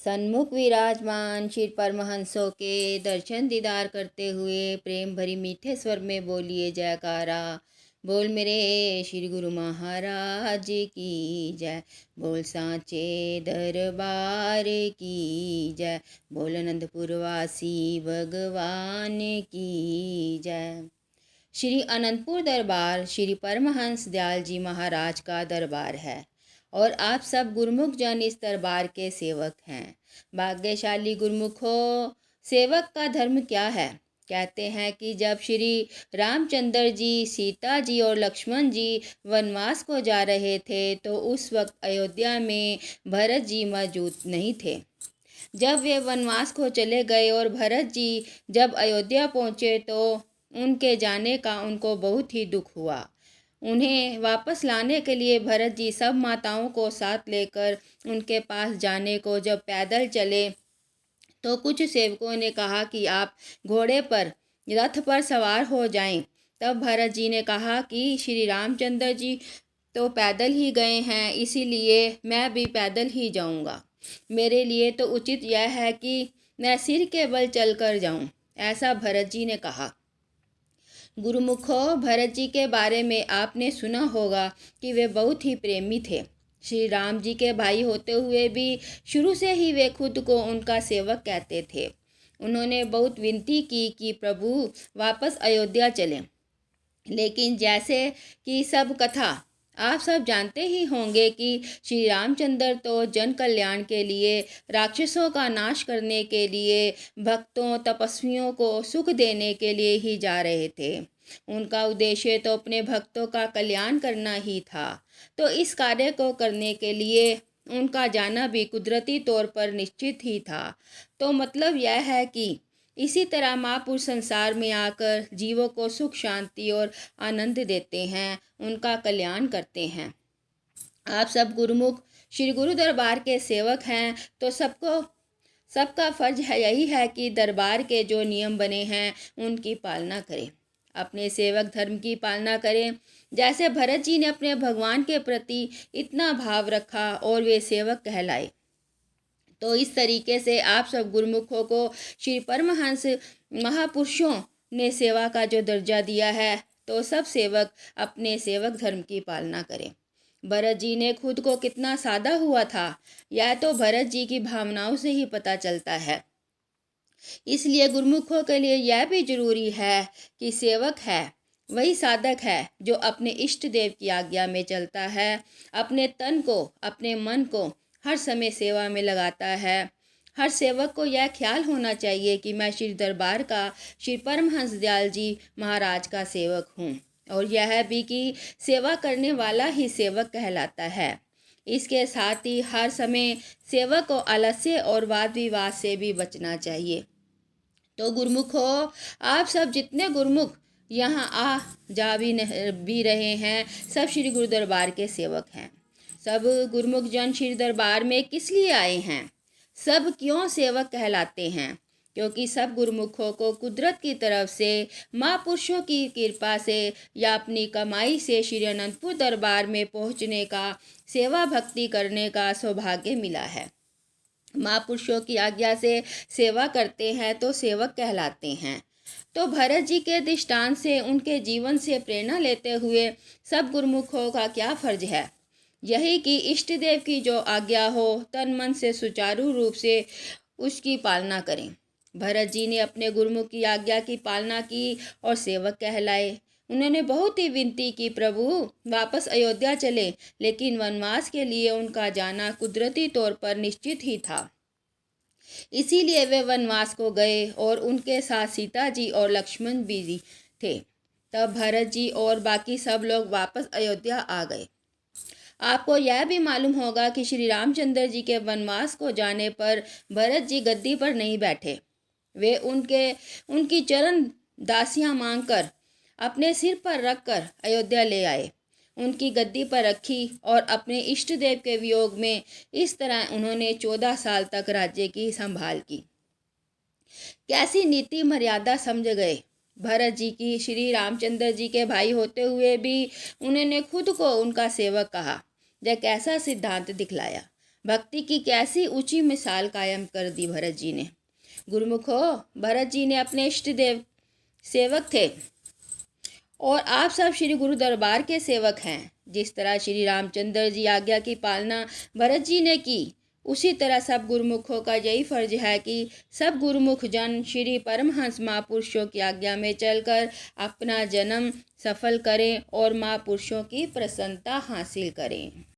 सन्मुख विराजमान श्री परमहंसों के दर्शन दीदार करते हुए प्रेम भरी मीठे स्वर में बोलिए जयकारा। बोल मेरे श्री गुरु महाराज की जय। बोल सांचे दरबार की जय। बोल अनंतपुर वासी भगवान की जय। श्री अनंतपुर दरबार श्री परमहंस दयाल जी महाराज का दरबार है और आप सब गुरुमुख जन इस दरबार के सेवक हैं। भाग्यशाली गुरुमुखों, सेवक का धर्म क्या है? कहते हैं कि जब श्री रामचंद्र जी, सीता जी और लक्ष्मण जी वनवास को जा रहे थे तो उस वक्त अयोध्या में भरत जी मौजूद नहीं थे। जब वे वनवास को चले गए और भरत जी जब अयोध्या पहुँचे तो उनके जाने का उनको बहुत ही दुख हुआ। उन्हें वापस लाने के लिए भरत जी सब माताओं को साथ लेकर उनके पास जाने को जब पैदल चले तो कुछ सेवकों ने कहा कि आप घोड़े पर, रथ पर सवार हो जाएं। तब भरत जी ने कहा कि श्री रामचंद्र जी तो पैदल ही गए हैं, इसीलिए मैं भी पैदल ही जाऊंगा। मेरे लिए तो उचित यह है कि मैं सिर के बल चलकर जाऊं, ऐसा भरत जी ने कहा। गुरुमुखों, भरत जी के बारे में आपने सुना होगा कि वे बहुत ही प्रेमी थे। श्री राम जी के भाई होते हुए भी शुरू से ही वे खुद को उनका सेवक कहते थे। उन्होंने बहुत विनती की कि प्रभु वापस अयोध्या चलें, लेकिन जैसे कि सब कथा आप सब जानते ही होंगे कि श्री रामचंद्र तो जन कल्याण के लिए, राक्षसों का नाश करने के लिए, भक्तों तपस्वियों को सुख देने के लिए ही जा रहे थे। उनका उद्देश्य तो अपने भक्तों का कल्याण करना ही था। तो इस कार्य को करने के लिए उनका जाना भी कुदरती तौर पर निश्चित ही था। तो मतलब यह है कि इसी तरह महापुरुष संसार में आकर जीवों को सुख, शांति और आनंद देते हैं, उनका कल्याण करते हैं। आप सब गुरुमुख श्री गुरु दरबार के सेवक हैं, तो सबका फर्ज है यही है कि दरबार के जो नियम बने हैं उनकी पालना करें, अपने सेवक धर्म की पालना करें। जैसे भरत जी ने अपने भगवान के प्रति इतना भाव रखा और वे सेवक कहलाए, तो इस तरीके से आप सब गुरुमुखों को श्री परमहंस महापुरुषों ने सेवा का जो दर्जा दिया है, तो सब सेवक अपने सेवक धर्म की पालना करें। भरत जी ने खुद को कितना सादा हुआ था, यह तो भरत जी की भावनाओं से ही पता चलता है। इसलिए गुरुमुखों के लिए यह भी जरूरी है कि सेवक है वही साधक है जो अपने इष्ट देव की आज्ञा में चलता है, अपने तन को, अपने मन को हर समय सेवा में लगाता है। हर सेवक को यह ख्याल होना चाहिए कि मैं श्री दरबार का, श्री परमहंस दयाल जी महाराज का सेवक हूँ, और यह भी कि सेवा करने वाला ही सेवक कहलाता है। इसके साथ ही हर समय सेवक को आलस्य और वाद विवाद से भी बचना चाहिए। तो गुरुमुखों, आप सब जितने गुरुमुख यहाँ आ जा भी रहे हैं, सब श्री गुरु दरबार के सेवक हैं। सब गुरुमुख जन श्री दरबार में किस लिए आए हैं? सब क्यों सेवक कहलाते हैं? क्योंकि सब गुरुमुखों को कुदरत की तरफ से, महापुरुषों की कृपा से या अपनी कमाई से श्री अनंतपुर दरबार में पहुँचने का, सेवा भक्ति करने का सौभाग्य मिला है। महापुरुषों की आज्ञा से सेवा करते हैं तो सेवक कहलाते हैं। तो भरत जी के दृष्टांत से, उनके जीवन से प्रेरणा लेते हुए सब गुरुमुखों का क्या फर्ज है? यही कि इष्ट देव की जो आज्ञा हो, तन मन से सुचारू रूप से उसकी पालना करें। भरत जी ने अपने गुरुमुख की आज्ञा की पालना की और सेवक कहलाए। उन्होंने बहुत ही विनती की, प्रभु वापस अयोध्या चले, लेकिन वनवास के लिए उनका जाना कुदरती तौर पर निश्चित ही था। इसीलिए वे वनवास को गए और उनके साथ सीता जी और लक्ष्मण भी थे। तब भरत जी और बाकी सब लोग वापस अयोध्या आ गए। आपको यह भी मालूम होगा कि श्री रामचंद्र जी के वनवास को जाने पर भरत जी गद्दी पर नहीं बैठे। वे उनकी चरण दासियां मांगकर अपने सिर पर रखकर अयोध्या ले आए, उनकी गद्दी पर रखी और अपने इष्ट देव के वियोग में इस तरह उन्होंने 14 साल तक राज्य की संभाल की। कैसी नीति मर्यादा समझ गए भरत जी की। श्री रामचंद्र जी के भाई होते हुए भी उन्होंने खुद को उनका सेवक कहा। यह कैसा सिद्धांत दिखलाया। भक्ति की कैसी ऊंची मिसाल कायम कर दी भरत जी ने। गुरुमुख हो, भरत जी ने अपने इष्ट देव सेवक थे और आप सब श्री गुरु दरबार के सेवक हैं। जिस तरह श्री रामचंद्र जी आज्ञा की पालना भरत जी ने की, उसी तरह सब गुरुमुखों का यही फर्ज है कि सब गुरुमुख जन श्री परमहंस महापुरुषों की आज्ञा में चलकर अपना जन्म सफल करें और महापुरुषों की प्रसन्नता हासिल करें।